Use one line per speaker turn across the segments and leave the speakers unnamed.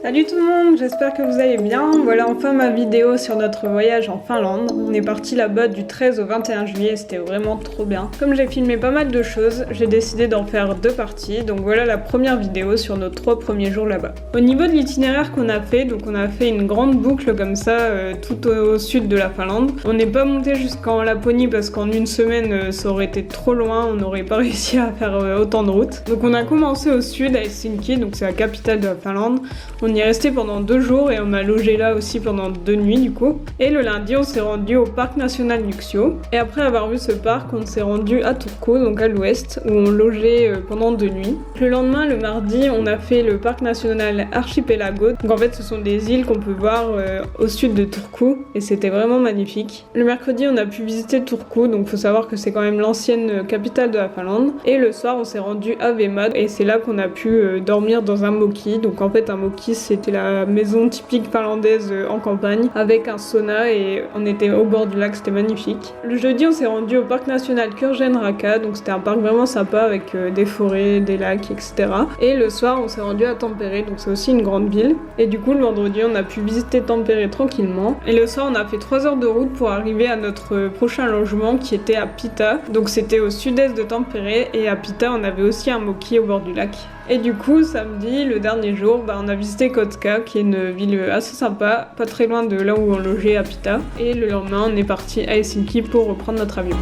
Salut tout le monde, j'espère que vous allez bien. Voilà enfin ma vidéo sur notre voyage en Finlande. On est parti là-bas du 13 au 21 juillet et c'était vraiment trop bien. Comme j'ai filmé pas mal de choses, j'ai décidé d'en faire deux parties. Donc voilà la première vidéo sur nos 3 premiers jours là-bas. Au niveau de l'itinéraire qu'on a fait, donc on a fait une grande boucle comme ça tout au sud de la Finlande. On n'est pas monté jusqu'en Laponie parce qu'en une semaine ça aurait été trop loin, on n'aurait pas réussi à faire autant de route. Donc on a commencé au sud à Helsinki, donc c'est la capitale de la Finlande. On y est resté pendant 2 jours et on a logé là aussi pendant 2 nuits du coup. Et le lundi on s'est rendu au parc national Nuxio. Et après avoir vu ce parc on s'est rendu à Turku, donc à l'ouest, où on logeait pendant 2 nuits. Le lendemain, le mardi, on a fait le parc national Archipelago. Donc en fait ce sont des îles qu'on peut voir au sud de Turku et c'était vraiment magnifique. Le mercredi on a pu visiter Turku, donc faut savoir que c'est quand même l'ancienne capitale de la Finlande. Et le soir on s'est rendu à Vemad et c'est là qu'on a pu dormir dans un moki. Donc en fait un moki c'était la maison typique finlandaise en campagne avec un sauna et on était au bord du lac, c'était magnifique. Le jeudi on s'est rendu au parc national Kurjenraka, donc c'était un parc vraiment sympa avec des forêts, des lacs, etc. Et le soir on s'est rendu à Tampere, donc c'est aussi une grande ville. Et du coup le vendredi on a pu visiter Tampere tranquillement. Et le soir on a fait 3 heures de route pour arriver à notre prochain logement qui était à Pita. Donc c'était au sud-est de Tampere et à Pita on avait aussi un moki au bord du lac. Et du coup, samedi, le dernier jour, on a visité Kotka, qui est une ville assez sympa, pas très loin de là où on logeait à Pita. Et le lendemain, on est parti à Helsinki pour reprendre notre avion.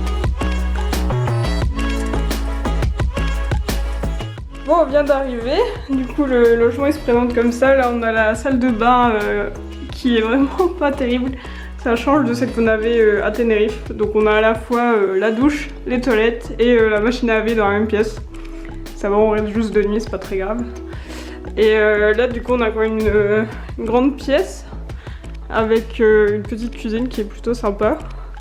Bon, on vient d'arriver. Du coup, le logement il se présente comme ça. Là, on a la salle de bain qui est vraiment pas terrible. Ça change de celle qu'on avait à Tenerife. Donc, on a à la fois la douche, les toilettes et la machine à laver dans la même pièce. Ça va, on reste juste de nuit, c'est pas très grave. Et là, du coup, on a quand même une grande pièce avec une petite cuisine qui est plutôt sympa,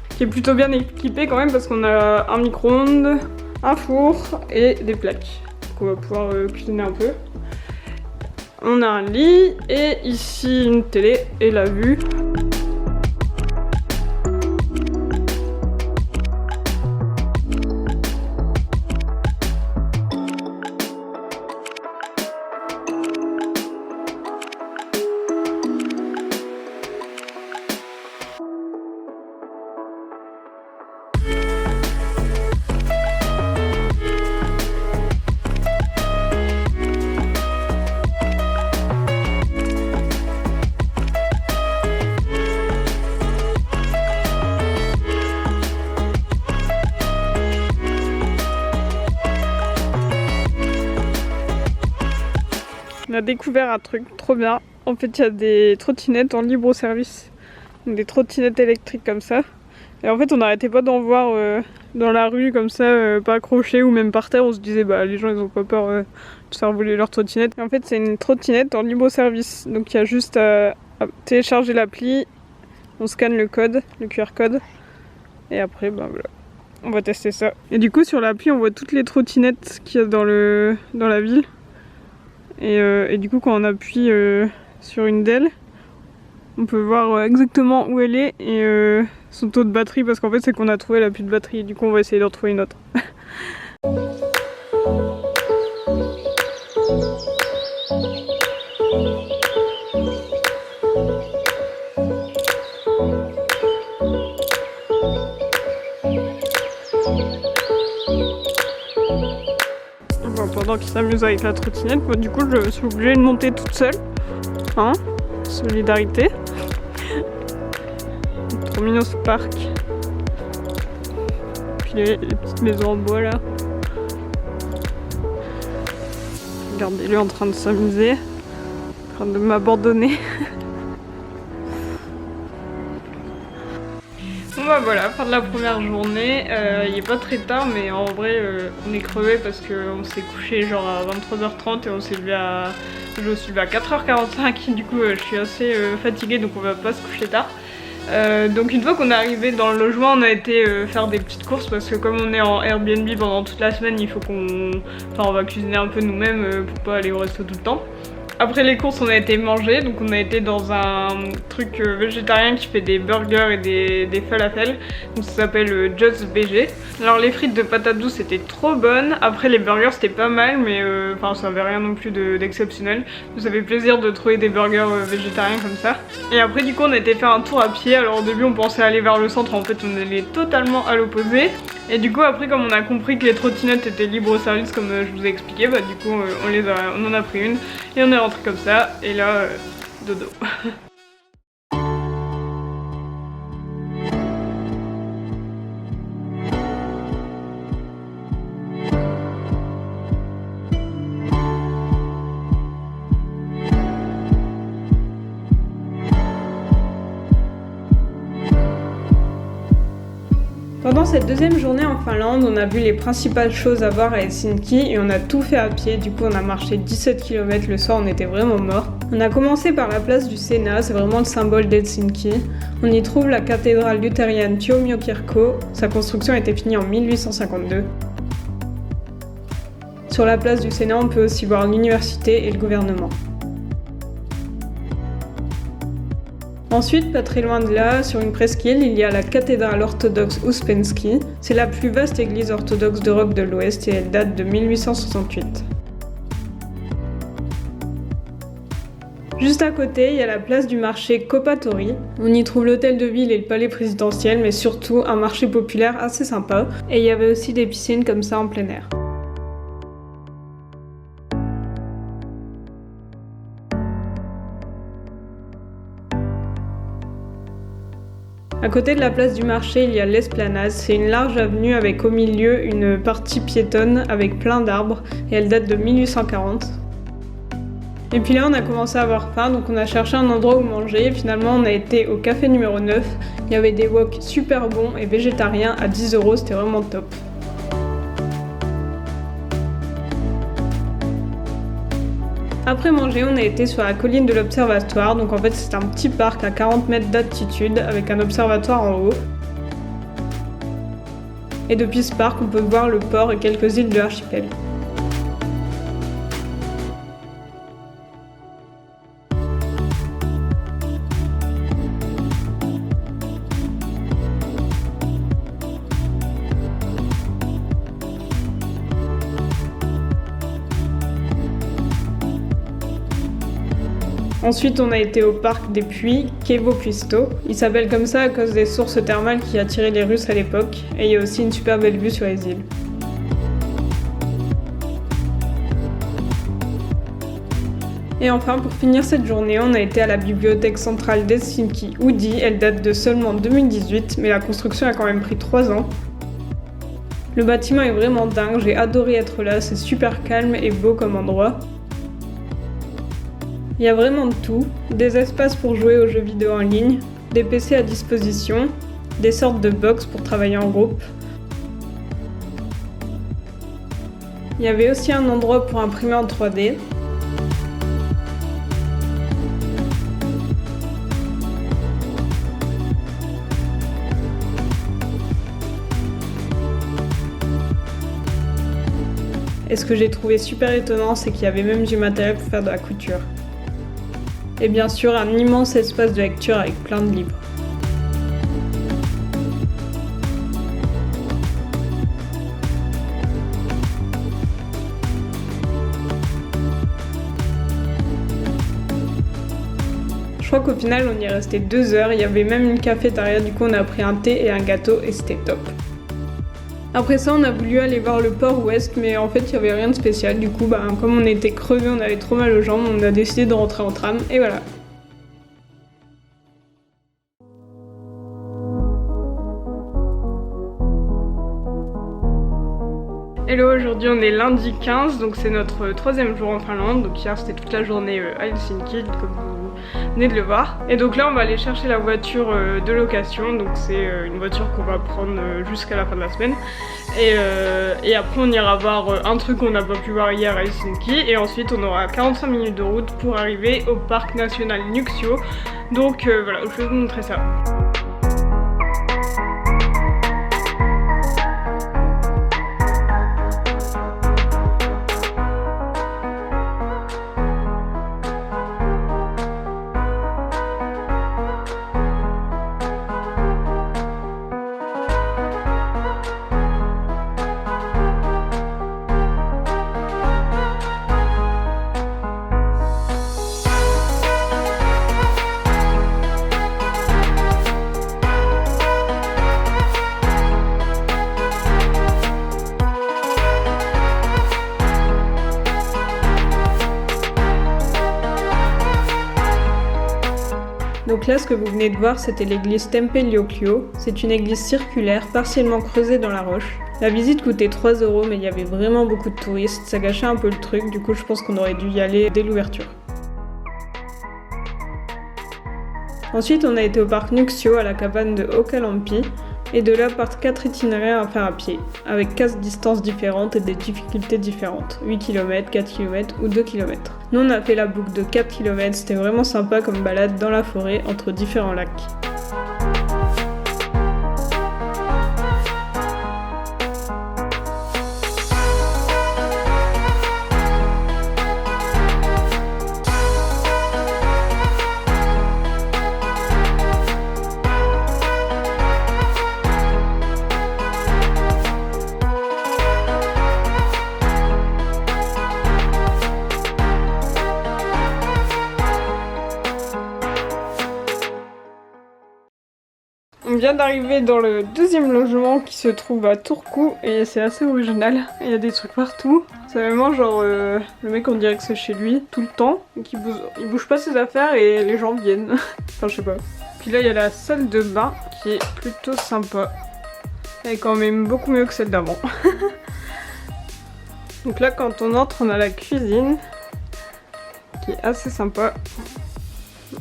qui est plutôt bien équipée quand même parce qu'on a un micro-ondes, un four et des plaques. Donc on va pouvoir cuisiner un peu. On a un lit et ici une télé et la vue. On a découvert un truc trop bien. En fait, il y a des trottinettes en libre service. Donc des trottinettes électriques comme ça. Et en fait, on n'arrêtait pas d'en voir dans la rue comme ça, pas accrochées ou même par terre. On se disait, les gens ils ont pas peur de se faire voler leur trottinette. Et en fait, c'est une trottinette en libre service. Donc il y a juste à télécharger l'appli. On scanne le code, le QR code. Et après, voilà. On va tester ça. Et du coup, sur l'appli, on voit toutes les trottinettes qu'il y a dans la ville. Et du coup quand on appuie sur une d'elles, on peut voir exactement où elle est et son taux de batterie parce qu'en fait c'est qu'on a trouvé la plus de batterie, du coup on va essayer d'en trouver une autre. Pendant qu'il s'amuse avec la trottinette, du coup je suis obligée de monter toute seule. Hein, solidarité. Trop mignon ce parc. Puis les petites maisons en bois là. Regardez-le en train de s'amuser, en train de m'abandonner. Bon voilà, fin de la première journée, il est pas très tard mais en vrai on est crevé parce qu'on s'est couché genre à 23h30 et on s'est levé à... Je me suis levée à 4h45, du coup je suis assez fatiguée donc on va pas se coucher tard. Donc une fois qu'on est arrivé dans le logement, on a été faire des petites courses parce que comme on est en Airbnb pendant toute la semaine, il faut qu'on... Enfin on va cuisiner un peu nous-mêmes pour pas aller au resto tout le temps. Après les courses, on a été manger, donc on a été dans un truc végétarien qui fait des burgers et des falafels. Donc ça s'appelle Just VG. Alors les frites de patates douces étaient trop bonnes. Après les burgers c'était pas mal, mais enfin ça avait rien non plus d'exceptionnel. Donc ça fait plaisir de trouver des burgers végétariens comme ça. Et après du coup on a été faire un tour à pied. Alors au début on pensait aller vers le centre, en fait on allait totalement à l'opposé. Et du coup après comme on a compris que les trottinettes étaient libre au service comme je vous ai expliqué, bah du coup on en a pris une et on est rentré comme ça. Et là, dodo. Pendant cette deuxième journée en Finlande, on a vu les principales choses à voir à Helsinki et on a tout fait à pied, du coup on a marché 17 km le soir, on était vraiment morts. On a commencé par la place du Sénat, c'est vraiment le symbole d'Helsinki. On y trouve la cathédrale luthérienne Tuomiokirkko, sa construction a été finie en 1852. Sur la place du Sénat, on peut aussi voir l'université et le gouvernement. Ensuite, pas très loin de là, sur une presqu'île, il y a la cathédrale orthodoxe Ouspensky. C'est la plus vaste église orthodoxe d'Europe de l'Ouest et elle date de 1868. Juste à côté, il y a la place du marché Kauppatorii. On y trouve l'hôtel de ville et le palais présidentiel, mais surtout un marché populaire assez sympa. Et il y avait aussi des piscines comme ça en plein air. À côté de la place du marché, il y a l'Esplanade. C'est une large avenue avec au milieu une partie piétonne avec plein d'arbres et elle date de 1840. Et puis là, on a commencé à avoir faim, donc on a cherché un endroit où manger. Et finalement, on a été au café numéro 9. Il y avait des woks super bons et végétariens à 10 €, c'était vraiment top. Après manger, on a été sur la colline de l'Observatoire, donc en fait c'est un petit parc à 40 mètres d'altitude avec un observatoire en haut. Et depuis ce parc, on peut voir le port et quelques îles de l'archipel. Ensuite, on a été au parc des puits, Kievo-Puisto. Il s'appelle comme ça à cause des sources thermales qui attiraient les Russes à l'époque. Et il y a aussi une super belle vue sur les îles. Et enfin, pour finir cette journée, on a été à la bibliothèque centrale d'Helsinki Oodi. Elle date de seulement 2018, mais la construction a quand même pris 3 ans. Le bâtiment est vraiment dingue, j'ai adoré être là, c'est super calme et beau comme endroit. Il y a vraiment de tout, des espaces pour jouer aux jeux vidéo en ligne, des PC à disposition, des sortes de box pour travailler en groupe. Il y avait aussi un endroit pour imprimer en 3D. Et ce que j'ai trouvé super étonnant, c'est qu'il y avait même du matériel pour faire de la couture. Et bien sûr, un immense espace de lecture avec plein de livres. Je crois qu'au final, on y est resté 2 heures. Il y avait même une cafétéria, du coup on a pris un thé et un gâteau et c'était top. Après ça, on a voulu aller voir le port ouest, mais en fait, il n'y avait rien de spécial. Du coup, comme on était crevés, on avait trop mal aux jambes, on a décidé de rentrer en tram, et voilà. Hello, aujourd'hui on est lundi 15, donc c'est notre 3e jour en Finlande. Donc hier c'était toute la journée à Helsinki, comme vous venez de le voir. Et donc là on va aller chercher la voiture de location, donc c'est une voiture qu'on va prendre jusqu'à la fin de la semaine. Et après on ira voir un truc qu'on n'a pas pu voir hier à Helsinki. Et ensuite on aura 45 minutes de route pour arriver au parc national Nuuksio. Donc voilà, je vais vous montrer ça. Donc là, ce que vous venez de voir, c'était l'église Tempelio-Clio. C'est une église circulaire, partiellement creusée dans la roche. La visite coûtait 3 €, mais il y avait vraiment beaucoup de touristes, ça gâchait un peu le truc, du coup je pense qu'on aurait dû y aller dès l'ouverture. Ensuite, on a été au parc Nuxio à la cabane de Ocalampi, et de là partent 4 itinéraires à faire à pied, avec 4 distances différentes et des difficultés différentes, 8 km, 4 km ou 2 km. Nous on a fait la boucle de 4 km, c'était vraiment sympa comme balade dans la forêt entre différents lacs. On vient d'arriver dans le deuxième logement qui se trouve à Turku et c'est assez original. Il y a des trucs partout. C'est vraiment genre le mec on dirait que c'est chez lui tout le temps. Donc il bouge pas ses affaires et les gens viennent. Enfin je sais pas. Puis là il y a la salle de bain qui est plutôt sympa. Elle est quand même beaucoup mieux que celle d'avant. Donc là quand on entre on a la cuisine qui est assez sympa.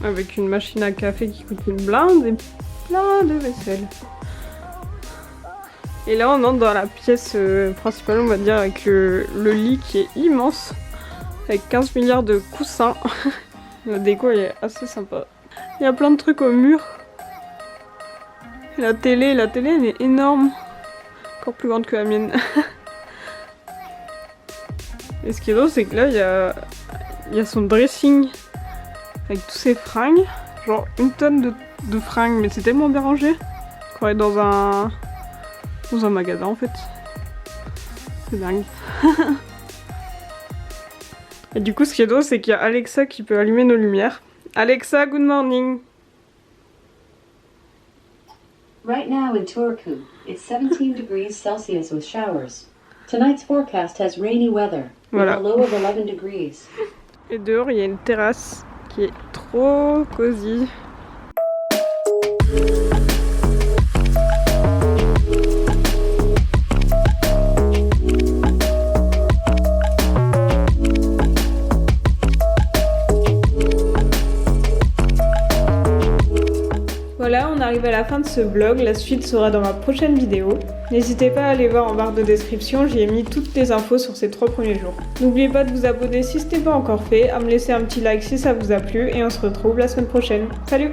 Avec une machine à café qui coûte une blinde et plein de vaisselle. Et là on entre dans la pièce principale on va dire avec le lit qui est immense. Avec 15 milliards de coussins. La déco est assez sympa. Il y a plein de trucs au mur. Et la télé elle est énorme. Encore plus grande que la mienne. Et ce qui est drôle c'est que là il y a son dressing. Avec tous ses fringues. Genre une tonne de fringues, mais c'est tellement bien rangé qu'on est dans un magasin en fait. C'est dingue. Et du coup ce qui est drôle c'est qu'il y a Alexa qui peut allumer nos lumières. Alexa, good morning.
Right now in Turku, it's 17 degrees Celsius with showers. Tonight's forecast has rainy weather with a low of 11 degrees.
Et dehors il y a une terrasse qui est trop cosy. Voilà, on arrive à la fin de ce vlog, la suite sera dans ma prochaine vidéo. N'hésitez pas à aller voir en barre de description, j'y ai mis toutes les infos sur ces 3 premiers jours. N'oubliez pas de vous abonner si ce n'est pas encore fait, à me laisser un petit like si ça vous a plu, et on se retrouve la semaine prochaine. Salut!